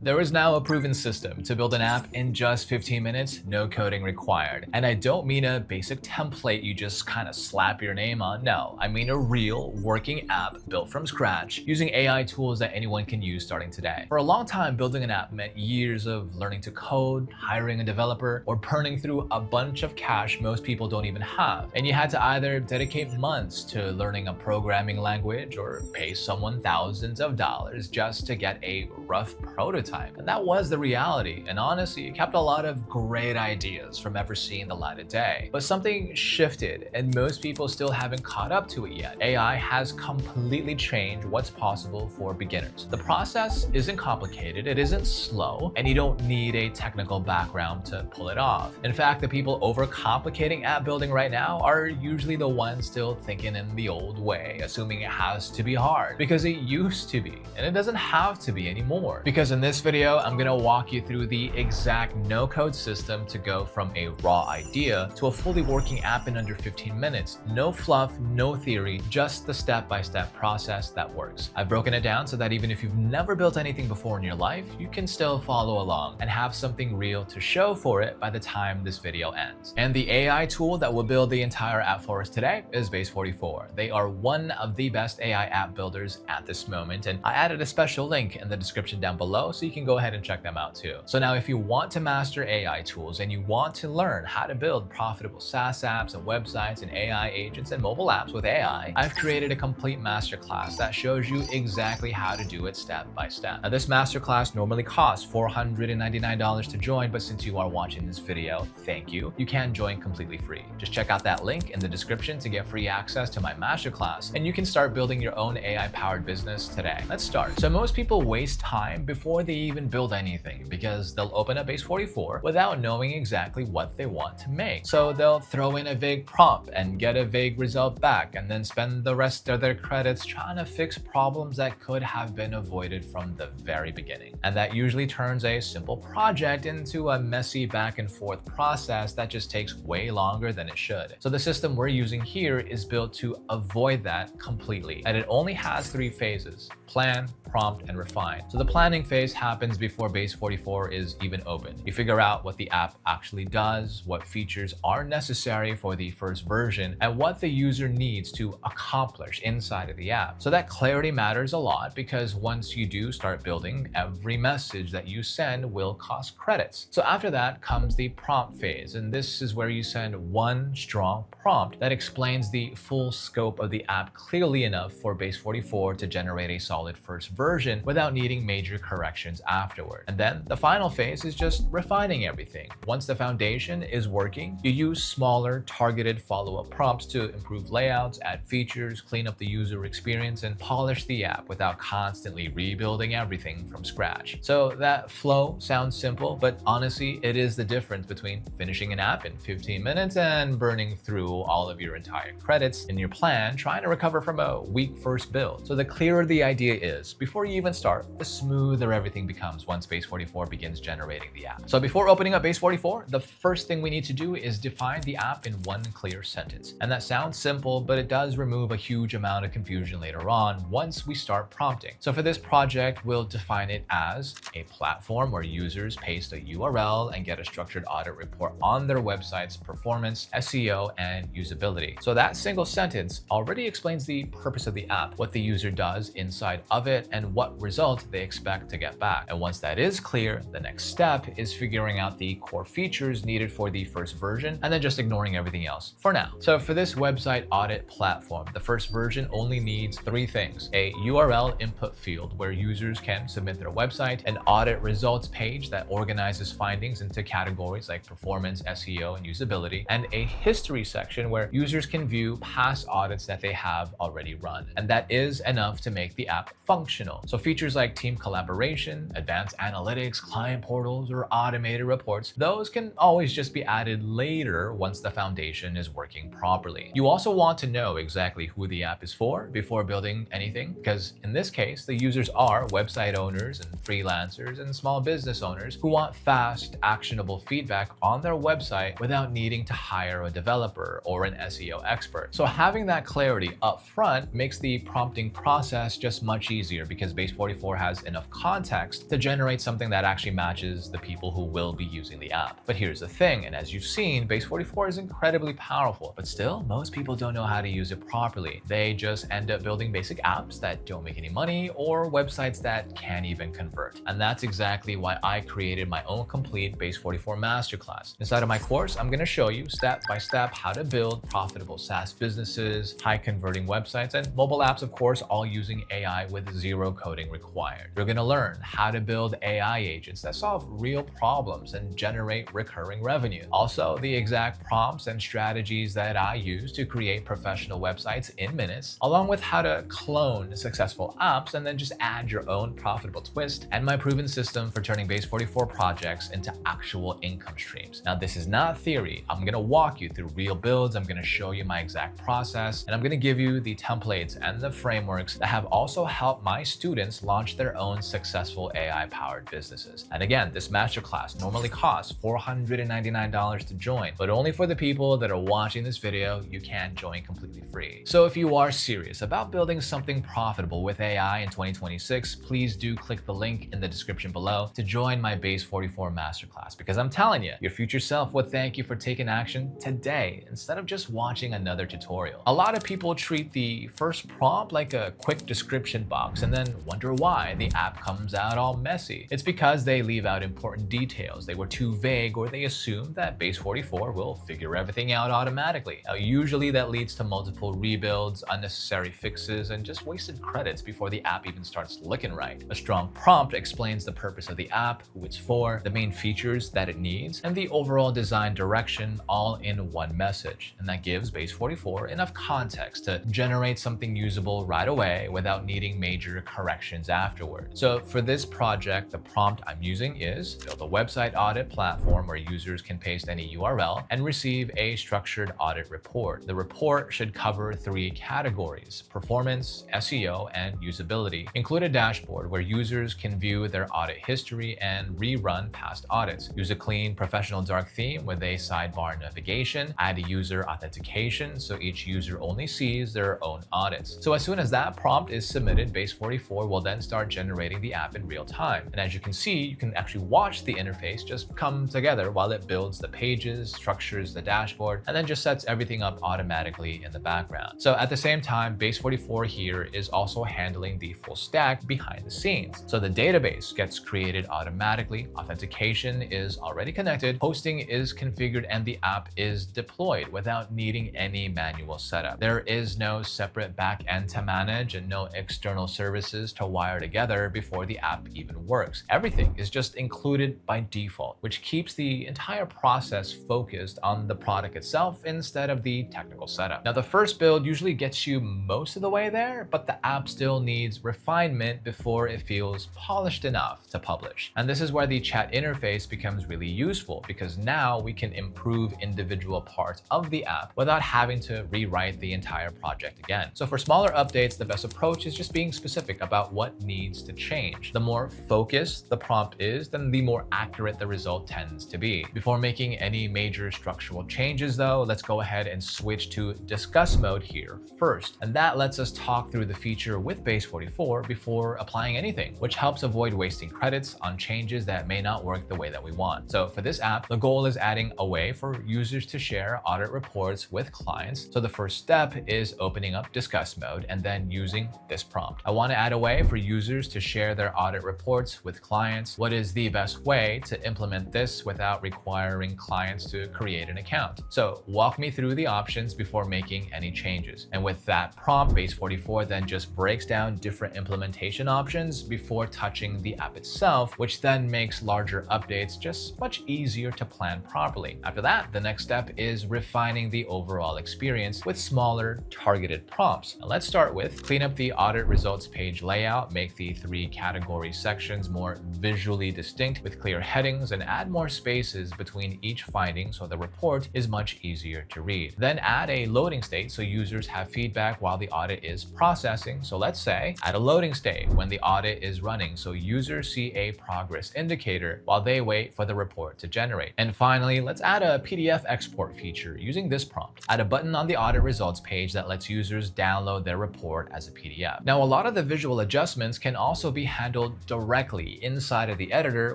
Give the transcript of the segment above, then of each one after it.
There is now a proven system to build an app in just 15 minutes, no coding required. And I don't mean a basic template you just kind of slap your name on. No, I mean a real working app built from scratch using AI tools that anyone can use starting today. For a long time, building an app meant years of learning to code, hiring a developer, or burning through a bunch of cash most people don't even have. And you had to either dedicate months to learning a programming language or pay someone thousands of dollars just to get a rough prototype. And that was the reality. And honestly, it kept a lot of great ideas from ever seeing the light of day. But something shifted, and most people still haven't caught up to it yet. AI has completely changed what's possible for beginners. The process isn't complicated, it isn't slow, and you don't need a technical background to pull it off. In fact, the people overcomplicating app building right now are usually the ones still thinking in the old way, assuming it has to be hard, because it used to be, and it doesn't have to be anymore. Because in this video, I'm gonna walk you through the exact no-code system to go from a raw idea to a fully working app in under 15 minutes. No fluff, no theory, just the step-by-step process that works. I've broken it down so that even if you've never built anything before in your life, you can still follow along and have something real to show for it by the time this video ends. And the AI tool that will build the entire app for us today is Base44. They are one of the best AI app builders at this moment, and I added a special link in the description down below so you can go ahead and check them out too. So now if you want to master AI tools and you want to learn how to build profitable SaaS apps and websites and AI agents and mobile apps with AI, I've created a complete masterclass that shows you exactly how to do it step by step. Now this masterclass normally costs $499 to join, but since you are watching this video, thank you. You can join completely free. Just check out that link in the description to get free access to my masterclass, and you can start building your own AI-powered business today. Let's start. So most people waste time before they even build anything because they'll open up Base44 without knowing exactly what they want to make. So they'll throw in a vague prompt and get a vague result back, and then spend the rest of their credits trying to fix problems that could have been avoided from the very beginning. And that usually turns a simple project into a messy back and forth process that just takes way longer than it should. So the system we're using here is built to avoid that completely. And it only has 3 phases: plan, prompt, and refine. So the planning phase happens before Base44 is even open. You figure out what the app actually does, what features are necessary for the first version, and what the user needs to accomplish inside of the app. So that clarity matters a lot because once you do start building, every message that you send will cost credits. So after that comes the prompt phase, and this is where you send one strong prompt that explains the full scope of the app clearly enough for Base44 to generate a solid first version without needing major corrections afterward. And then the final phase is just refining everything. Once the foundation is working, you use smaller, targeted follow-up prompts to improve layouts, add features, clean up the user experience, and polish the app without constantly rebuilding everything from scratch. So that flow sounds simple, but honestly, it is the difference between finishing an app in 15 minutes and burning through all of your entire credits in your plan trying to recover from a weak first build. So the clearer the idea is before you even start, the smoother everything becomes once Base44 begins generating the app. So before opening up Base44, the first thing we need to do is define the app in one clear sentence. And that sounds simple, but it does remove a huge amount of confusion later on once we start prompting. So for this project, we'll define it as a platform where users paste a URL and get a structured audit report on their website's performance, SEO, and usability. So that single sentence already explains the purpose of the app, what the user does inside of it, and what result they expect to get back. And once that is clear, the next step is figuring out the core features needed for the first version and then just ignoring everything else for now. So for this website audit platform, the first version only needs 3 things: a URL input field where users can submit their website, an audit results page that organizes findings into categories like performance, SEO, and usability, and a history section where users can view past audits that they have already run. And that is enough to make the app functional. So features like team collaboration, advanced analytics, client portals, or automated reports, those can always just be added later once the foundation is working properly. You also want to know exactly who the app is for before building anything, because in this case, the users are website owners and freelancers and small business owners who want fast, actionable feedback on their website without needing to hire a developer or an SEO expert. So having that clarity up front makes the prompting process just much easier because Base44 has enough context text to generate something that actually matches the people who will be using the app. But here's the thing, and as you've seen, Base 44 is incredibly powerful, but still, most people don't know how to use it properly. They just end up building basic apps that don't make any money or websites that can't even convert. And that's exactly why I created my own complete Base 44 Masterclass. Inside of my course, I'm going to show you step by step how to build profitable SaaS businesses, high converting websites, and mobile apps, of course, all using AI with zero coding required. You're going to learn how to build AI agents that solve real problems and generate recurring revenue. Also, the exact prompts and strategies that I use to create professional websites in minutes, along with how to clone successful apps and then just add your own profitable twist, and my proven system for turning Base 44 projects into actual income streams. Now, this is not theory. I'm going to walk you through real builds. I'm going to show you my exact process, and I'm going to give you the templates and the frameworks that have also helped my students launch their own successful AI-powered businesses. And again, this masterclass normally costs $499 to join, but only for the people that are watching this video. You can join completely free. So if you are serious about building something profitable with AI in 2026, please do click the link in the description below to join my Base 44 Masterclass, because I'm telling you, your future self would thank you for taking action today instead of just watching another tutorial. A lot of people treat the first prompt like a quick description box and then wonder why the app comes out all messy. It's because they leave out important details. They were too vague, or they assume that Base 44 will figure everything out automatically. Now, usually that leads to multiple rebuilds, unnecessary fixes, and just wasted credits before the app even starts looking right. A strong prompt explains the purpose of the app, who it's for, the main features that it needs, and the overall design direction, all in one message. And that gives Base 44 enough context to generate something usable right away without needing major corrections afterward. So for this project, the prompt I'm using is build a website audit platform where users can paste any URL and receive a structured audit report. The report should cover 3 categories: performance, SEO, and usability. Include a dashboard where users can view their audit history and rerun past audits. Use a clean, professional dark theme with a sidebar navigation. Add a user authentication so each user only sees their own audits. So as soon as that prompt is submitted, Base 44 will then start generating the app in real time. And as you can see, you can actually watch the interface just come together while it builds the pages, structures the dashboard, and then just sets everything up automatically in the background. So at the same time, Base 44 here is also handling the full stack behind the scenes. So the database gets created automatically, authentication is already connected, hosting is configured, and the app is deployed without needing any manual setup. There is no separate backend to manage and no external services to wire together before the app even works. Everything is just included by default, which keeps the entire process focused on the product itself instead of the technical setup. Now, the first build usually gets you most of the way there, but the app still needs refinement before it feels polished enough to publish. And this is where the chat interface becomes really useful, because now we can improve individual parts of the app without having to rewrite the entire project again. So for smaller updates, the best approach is just being specific about what needs to change. The more focused the prompt is, then the more accurate the result tends to be. Before making any major structural changes though, let's go ahead and switch to discuss mode here first. And that lets us talk through the feature with Base 44 before applying anything, which helps avoid wasting credits on changes that may not work the way that we want. So for this app, the goal is adding a way for users to share audit reports with clients. So the first step is opening up discuss mode and then using this prompt. I want to add a way for users to share their audit reports with clients. What is the best way to implement this without requiring clients to create an account? So walk me through the options before making any changes. And with that prompt, Base 44 then just breaks down different implementation options before touching the app itself, which then makes larger updates just much easier to plan properly. After that, the next step is refining the overall experience with smaller targeted prompts. Now let's start with clean up the audit results page layout, make the 3 category sections more visually distinct with clear headings, and add more spaces between each finding so the report is much easier to read. Then add a loading state so users have feedback while the audit is processing. So let's say add a loading state when the audit is running so users see a progress indicator while they wait for the report to generate. And finally, let's add a PDF export feature using this prompt. Add a button on the audit results page that lets users download their report as a PDF. Now, a lot of the visual adjustments can also be handled directly inside of the editor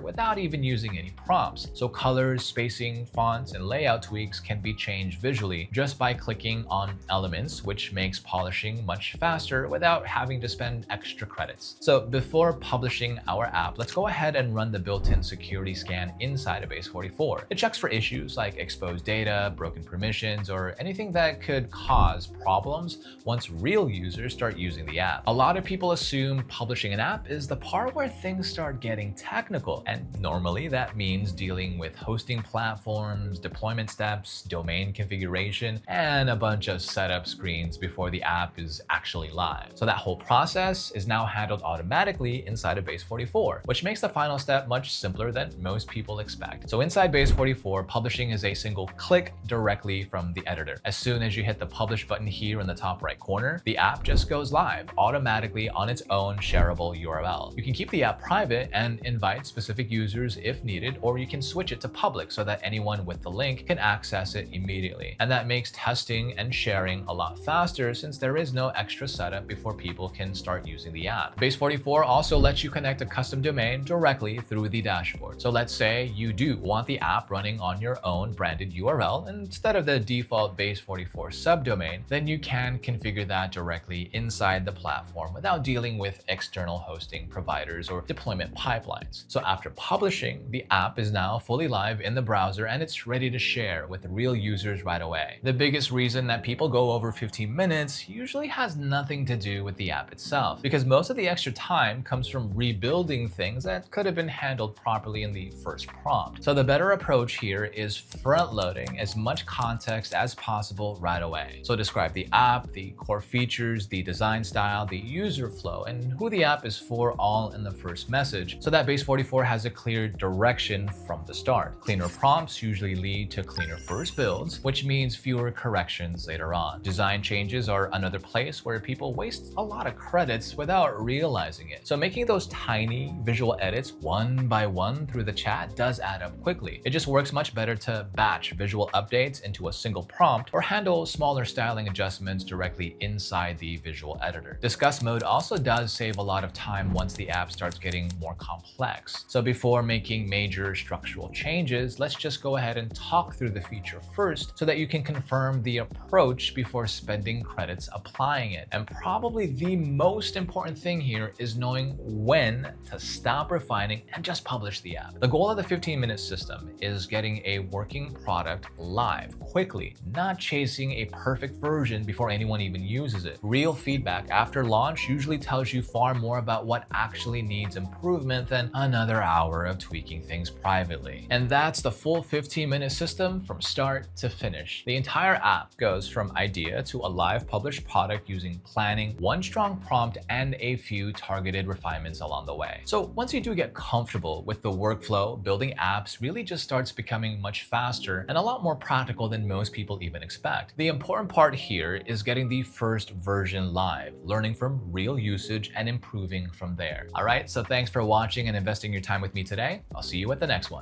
without even using any prompts. So colors, spacing, fonts, and layout tweaks can be changed visually just by clicking on elements, which makes polishing much faster without having to spend extra credits. So before publishing our app, let's go ahead and run the built-in security scan inside of Base44. It checks for issues like exposed data, broken permissions, or anything that could cause problems once real users start using the app. A lot of people assume publishing an app is the part where things start getting technical, and normally that means dealing with hosting platforms, deployment steps, domain configuration, and a bunch of setup screens before the app is actually live. So that whole process is now handled automatically inside of Base44, which makes the final step much simpler than most people expect. So inside Base44, publishing is a single click directly from the editor. As soon as you hit the publish button here in the top right corner, the app just goes live automatically on its own shareable URL. You can keep the app private and invite specific users if needed, or you can switch it to public so that anyone with the link can access it immediately. And that makes testing and sharing a lot faster since there is no extra setup before people can start using the app. Base44 also lets you connect a custom domain directly through the dashboard. So let's say you do want the app running on your own branded URL instead of the default Base44 subdomain, then you can configure that directly inside the platform without dealing with external hosting providers or deployment pipelines. So after publishing, the app is now fully live in the browser and it's ready to share with real users right away. The biggest reason that people go over 15 minutes usually has nothing to do with the app itself, because most of the extra time comes from rebuilding things that could have been handled properly in the first prompt. So the better approach here is front-loading as much context as possible right away. So describe the app, the core features, the design style, the user flow, and who the app is for all in the first message, so that Base44 has a clear direction from the start. Cleaner prompts usually lead to cleaner first builds, which means fewer corrections later on. Design changes are another place where people waste a lot of credits without realizing it. So making those tiny visual edits one by one through the chat does add up quickly. It just works much better to batch visual updates into a single prompt or handle smaller styling adjustments directly inside the visual editor. Discuss mode also does save a lot of time once the app starts getting more complex. So before making major structural changes, let's just go ahead and talk through the feature first so that you can confirm the approach before spending credits applying it. And probably the most important thing here is knowing when to stop refining and just publish the app. The goal of the 15-minute system is getting a working product live quickly, not chasing a perfect version before anyone even uses it. Real feedback after launch usually tells you far more about what actually needs improvement than another hour of tweaking things privately. And that's the full 15-minute system from start to finish. The entire app goes from idea to a live published product using planning, one strong prompt, and a few targeted refinements along the way. So once you do get comfortable with the workflow, building apps really just starts becoming much faster and a lot more practical than most people even expect. The important part here is getting the first version live, learning from real usage and improving from there. All right, so thanks for watching and investing your time with me today. I'll see you at the next one.